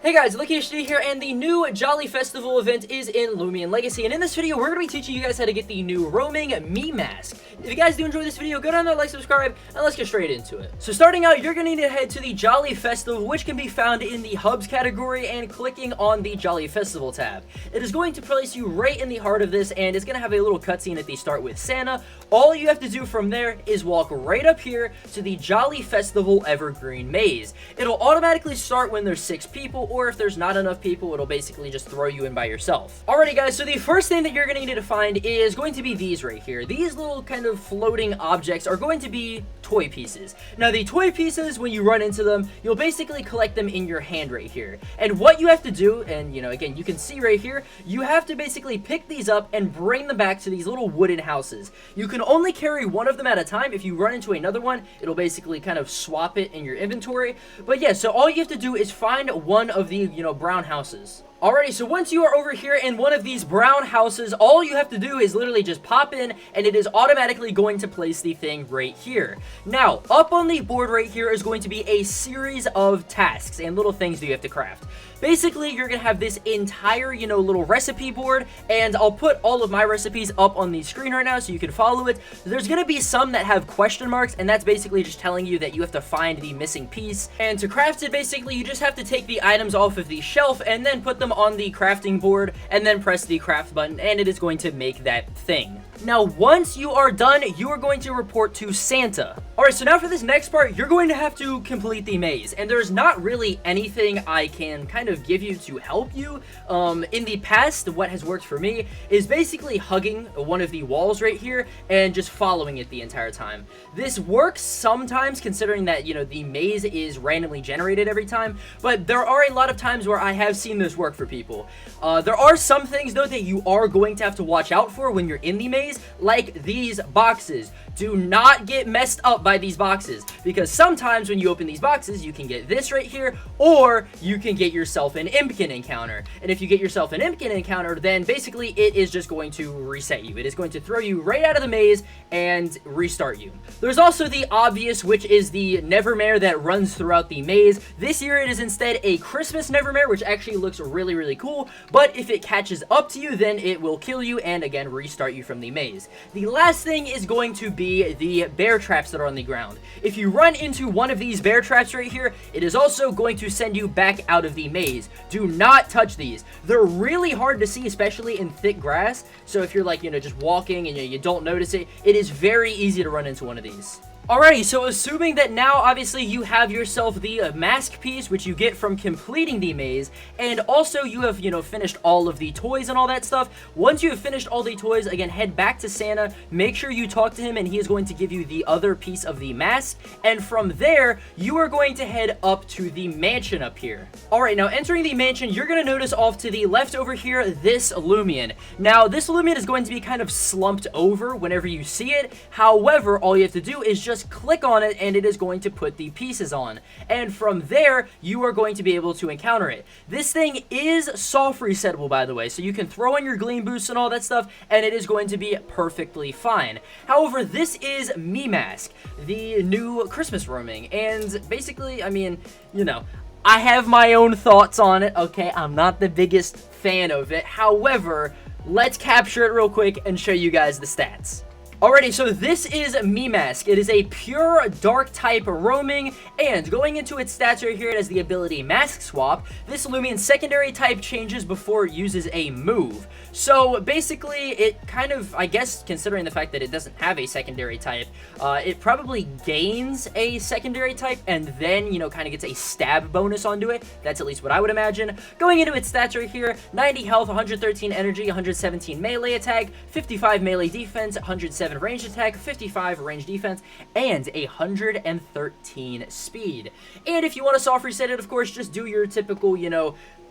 Hey guys, LuckyHD here, and the new Jolly Festival event is in Loomian Legacy, and in this video, we're going to be teaching you guys how to get the new roaming Mimask. If you guys do enjoy this video, go down there, like, subscribe, and let's get straight into it. So starting out, you're going to need to head to the Jolly Festival, which can be found in the Hubs category, and clicking on the Jolly Festival tab. It is going to place you right in the heart of this, and it's going to have a little cutscene at the start with Santa. All you have to do from there is walk right up here to the Jolly Festival Evergreen Maze. It'll automatically start when there's 6 people, or if there's not enough people, it'll basically just throw you in by yourself. Alrighty guys, so the first thing that you're going to need to find is going to be these right here. These little kind of floating objects are going to be toy pieces. Now the toy pieces, when you run into them, you'll basically collect them in your hand right here. And what you have to do, and you know, again, you can see right here, you have to basically pick these up and bring them back to these little wooden houses. You can only carry one of them at a time. If you run into another one, it'll basically kind of swap it in your inventory. But yeah, so all you have to do is find one of the, brown houses. Alrighty, so once you are over here in one of these brown houses, all you have to do is literally just pop in, and it is automatically going to place the thing right here. Now, up on the board right here is going to be a series of tasks and little things that you have to craft. Basically, you're going to have this entire, little recipe board, and I'll put all of my recipes up on the screen right now so you can follow it. There's going to be some that have question marks, and that's basically just telling you that you have to find the missing piece. And to craft it, basically, you just have to take the items off of the shelf and then put them on the crafting board, and then press the craft button, and it is going to make that thing. Now, once you are done, you are going to report to Santa. Alright, so now for this next part, you're going to have to complete the maze, and there's not really anything I can kind of give you to help you. In the past, what has worked for me is basically hugging one of the walls right here and just following it the entire time. This works sometimes, considering that, the maze is randomly generated every time, but there are a lot of times where I have seen this work for people. There are some things, though, that you are going to have to watch out for when you're in the maze, like these boxes. Do not get messed up by these boxes, because sometimes when you open these boxes, you can get this right here, or you can get yourself an Impkin encounter. And if you get yourself an Impkin encounter, then basically it is just going to reset you. It is going to throw you right out of the maze and restart you. There's also the obvious, which is the Nevermare that runs throughout the maze. This year it is instead a Christmas Nevermare, which actually looks really, really cool, but if it catches up to you, then it will kill you and again restart you from the maze. The last thing is going to be the bear traps that are on the ground. If you run into one of these bear traps right here, it is also going to send you back out of the maze. Do not touch these. They're really hard to see, especially in thick grass, so if you're like, just walking and you don't notice it, it is very easy to run into one of these. Alrighty, so assuming that now, obviously, you have yourself the mask piece, which you get from completing the maze, and also you have, finished all of the toys and all that stuff. Once you have finished all the toys, again, head back to Santa, make sure you talk to him, and he is going to give you the other piece of the mask, and from there, you are going to head up to the mansion up here. Alright, now entering the mansion, you're going to notice off to the left over here, this Loomian. Now, this Loomian is going to be kind of slumped over whenever you see it. However, all you have to do is just click on it, and it is going to put the pieces on, and from there you are going to be able to encounter it. This thing is soft resettable, by the way, so you can throw in your gleam boosts and all that stuff, and it is going to be perfectly fine. However, this is Mimask, the new Christmas roaming, and basically, I have my own thoughts on it, okay? I'm not the biggest fan of it. However, let's capture it real quick and show you guys the stats. Alrighty, so this is Mimask. It is a pure dark type roaming, and going into its stats right here, it has the ability Mask Swap. This Loomian secondary type changes before it uses a move. So basically, it kind of, I guess, considering the fact that it doesn't have a secondary type, it probably gains a secondary type, and then, kind of gets a stab bonus onto it. That's at least what I would imagine. Going into its stats right here, 90 health, 113 energy, 117 melee attack, 55 melee defense, 107 range attack, 55 range defense, and 113 speed. And if you want to soft reset it, of course, just do your typical,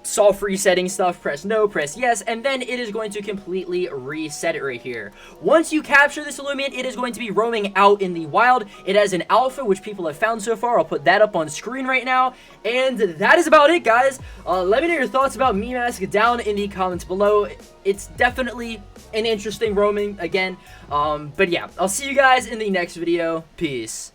soft resetting stuff. Press no, press yes, and then it is going to completely reset it right here. Once you capture this Loomian, it is going to be roaming out in the wild. It has an alpha, which people have found so far. I'll put that up on screen right now, and that is about it, guys. Let me know your thoughts about Mimask down in the comments below. It's definitely an interesting roaming again, but yeah, I'll see you guys in the next video. Peace.